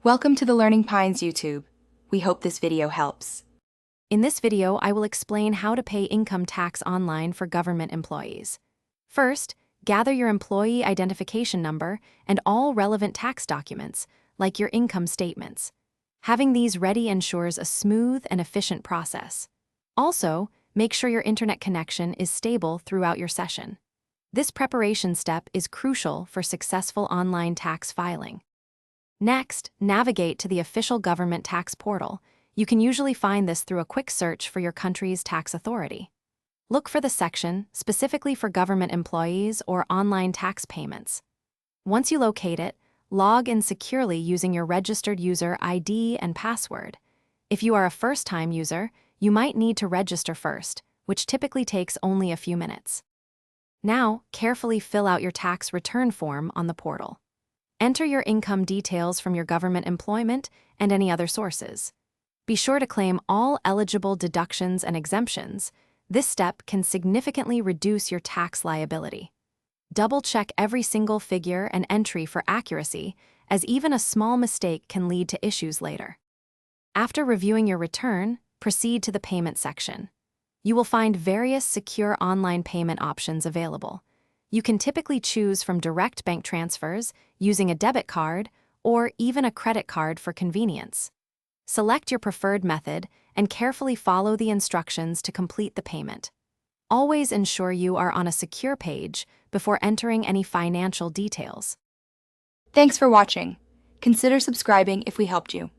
Welcome to the Learning Pines YouTube. We hope this video helps. In this video, I will explain how to pay income tax online for government employees. First, gather your employee identification number and all relevant tax documents, like your income statements. Having these ready ensures a smooth and efficient process. Also, make sure your internet connection is stable throughout your session. This preparation step is crucial for successful online tax filing. Next, navigate to the official government tax portal. You can usually find this through a quick search for your country's tax authority. Look for the section specifically for government employees or online tax payments. Once you locate it, log in securely using your registered user ID and password. If you are a first-time user, you might need to register first, which typically takes only a few minutes. Now, carefully fill out your tax return form on the portal. Enter your income details from your government employment and any other sources. Be sure to claim all eligible deductions and exemptions. This step can significantly reduce your tax liability. Double-check every single figure and entry for accuracy, as even a small mistake can lead to issues later. After reviewing your return, proceed to the payment section. You will find various secure online payment options available. You can typically choose from direct bank transfers, using a debit card, or even a credit card for convenience. Select your preferred method and carefully follow the instructions to complete the payment. Always ensure you are on a secure page before entering any financial details. Thanks for watching. Consider subscribing if we helped you.